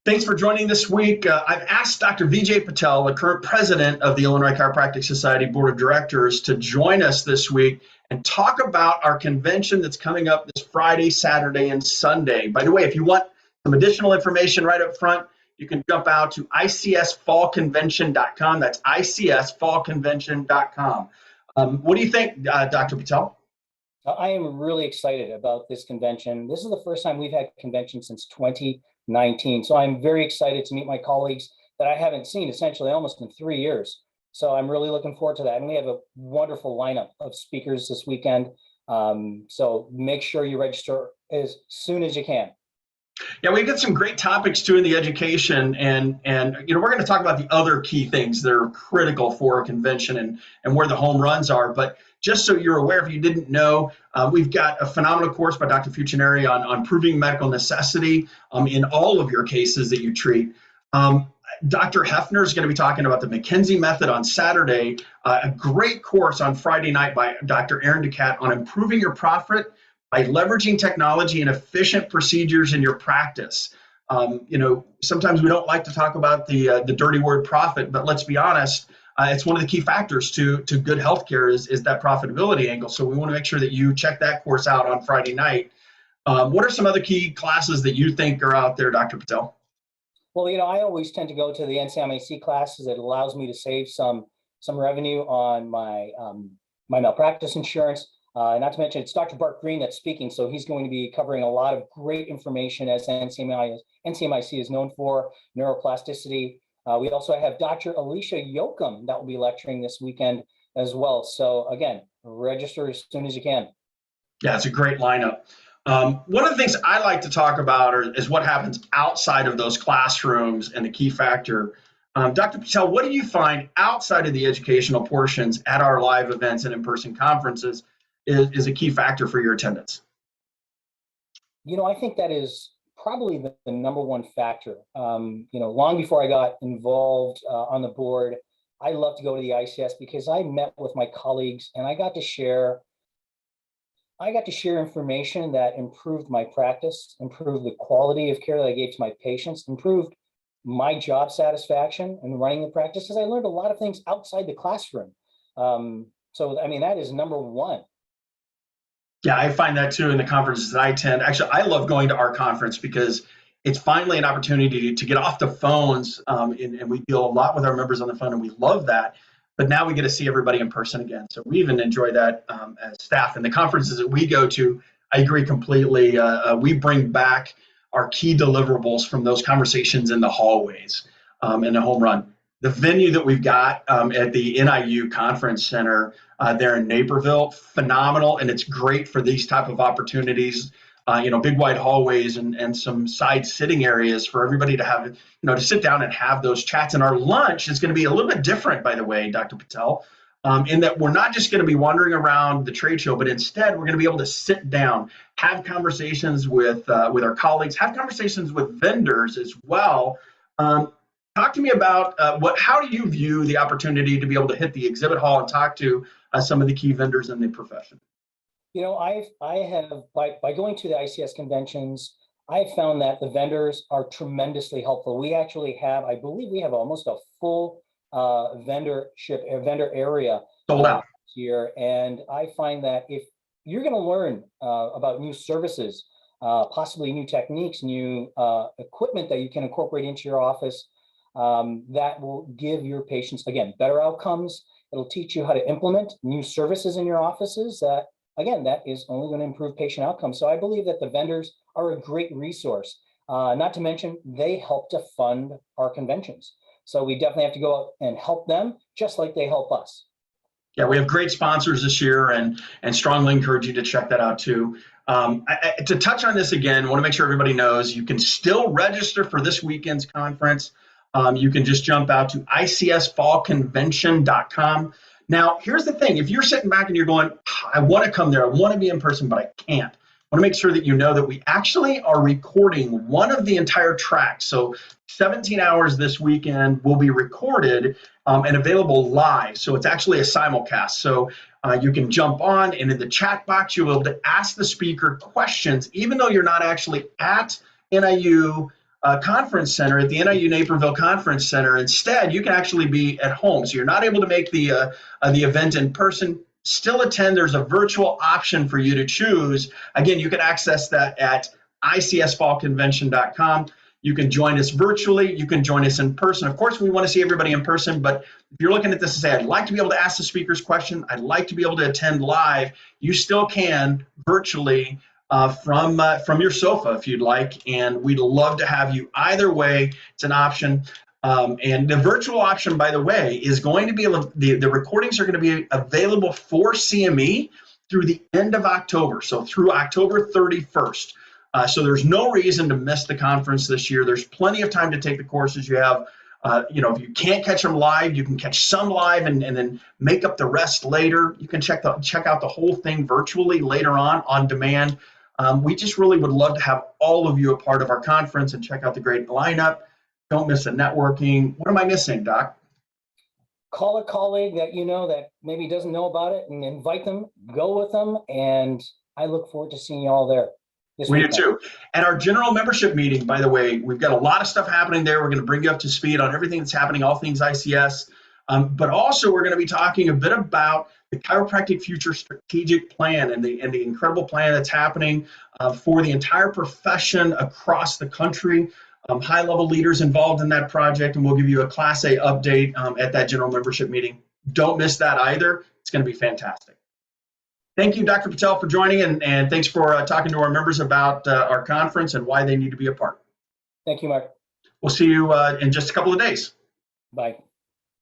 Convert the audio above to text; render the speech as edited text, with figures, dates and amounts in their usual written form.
Thanks for joining this week. I've asked Dr. Vijay Patel, the current president of the Illinois Chiropractic Society Board of Directors, to join us this week and talk about our convention that's coming up this Friday, Saturday, and Sunday. By the way, if you want some additional information right up front, you can jump out to ICSFallConvention.com. That's ICSFallConvention.com. What do you think, Dr. Patel? I am really excited about this convention. This is the first time we've had a convention since 2019. So I'm very excited to meet my colleagues that I haven't seen essentially almost in 3 years. So I'm really looking forward to that. And we have a wonderful lineup of speakers this weekend. So make sure you register as soon as you can. Yeah, we've got some great topics too in the education, and we're going to talk about the other key things that are critical for a convention and where the home runs are. But just so you're aware, if you didn't know, we've got a phenomenal course by Dr. Fucineri on proving medical necessity in all of your cases that you treat. Dr. Hefner is going to be talking about the McKenzie method on Saturday. A great course on Friday night by Dr. Aaron DeCat on improving your profit by leveraging technology and efficient procedures in your practice. Sometimes we don't like to talk about the dirty word profit, but let's be honest, it's one of the key factors to good healthcare is that profitability angle. So we want to make sure that you check that course out on Friday night. What are some other key classes that you think are out there, Dr. Patel? Well, I always tend to go to the NCMAC classes. It allows me to save some revenue on my malpractice insurance. Not to mention, it's Dr. Bart Green that's speaking, so he's going to be covering a lot of great information as NCMIC is known for, neuroplasticity. We also have Dr. Alicia Yoakum that will be lecturing this weekend as well. So again, register as soon as you can. Yeah, it's a great lineup. One of the things I like to talk about is what happens outside of those classrooms and the key factor. Dr. Patel, what do you find outside of the educational portions at our live events and in-person conferences is a key factor for your attendance? I think that is probably the number one factor. Long before I got involved on the board, I love to go to the ICS because I met with my colleagues and I got to share information that improved my practice, improved the quality of care that I gave to my patients, improved my job satisfaction in running the practice, because I learned a lot of things outside the classroom. That is number one. Yeah, I find that too in the conferences that I attend. Actually, I love going to our conference because it's finally an opportunity to get off the phones, and we deal a lot with our members on the phone, and we love that. But now we get to see everybody in person again. So we even enjoy that as staff. And the conferences that we go to, I agree completely. We bring back our key deliverables from those conversations in the hallways in the home run. The venue that we've got at the NIU Conference Center there in Naperville, phenomenal, and it's great for these type of opportunities. Big wide hallways and some side sitting areas for everybody to have, to sit down and have those chats. And our lunch is going to be a little bit different, by the way, Dr. Patel, in that we're not just going to be wandering around the trade show, but instead we're going to be able to sit down, have conversations with our colleagues, have conversations with vendors as well. Talk to me about how do you view the opportunity to be able to hit the exhibit hall and talk to some of the key vendors in the profession? I have by going to the ICS conventions, I found that the vendors are tremendously helpful. We actually have, I believe we have almost a full vendor area sold out here. And I find that if you're going to learn about new services, possibly new techniques, new equipment that you can incorporate into your office, that will give your patients, again, better outcomes. It'll teach you how to implement new services in your offices that, again, that is only going to improve patient outcomes. So I believe that the vendors are a great resource. Not to mention, they help to fund our conventions. So we definitely have to go out and help them just like they help us. Yeah, we have great sponsors this year and strongly encourage you to check that out too. To touch on this again, I want to make sure everybody knows you can still register for this weekend's conference. You can just jump out to ICSFallConvention.com. Now, here's the thing. If you're sitting back and you're going, I want to come there, I want to be in person, but I can't. I want to make sure that you know that we actually are recording one of the entire tracks. So 17 hours this weekend will be recorded and available live. So it's actually a simulcast. So you can jump on, and in the chat box, you'll be able to ask the speaker questions, even though you're not actually at NIU conference center at the NIU Naperville Conference Center. Instead, you can actually be at home. So you're not able to make the event in person. Still attend. There's a virtual option for you to choose. Again, you can access that at icsfallconvention.com. You can join us virtually. You can join us in person. Of course, we want to see everybody in person, but if you're looking at this and say, I'd like to be able to ask the speakers question, I'd like to be able to attend live, you still can virtually from your sofa if you'd like, and we'd love to have you either way. It's an option. And the virtual option, by the way, is going to be, the recordings are going to be available for CME through the end of October, so through October 31st. So there's no reason to miss the conference this year. There's plenty of time to take the courses you have. If you can't catch them live, you can catch some live and then make up the rest later. You can check out the whole thing virtually later on demand. We just really would love to have all of you a part of our conference and check out the great lineup. Don't miss the networking. What am I missing, Doc? Call a colleague that you know that maybe doesn't know about it and invite them, go with them, and I look forward to seeing you all there. We do too. And our general membership meeting, by the way, we've got a lot of stuff happening there. We're going to bring you up to speed on everything that's happening, all things ICS. But also we're going to be talking a bit about the Chiropractic Future Strategic Plan and the incredible plan that's happening for the entire profession across the country. High-level leaders involved in that project, and we'll give you a Class A update at that general membership meeting. Don't miss that either. It's going to be fantastic. Thank you, Dr. Patel, for joining, and thanks for talking to our members about our conference and why they need to be a part. Thank you, Mark. We'll see you in just a couple of days. Bye.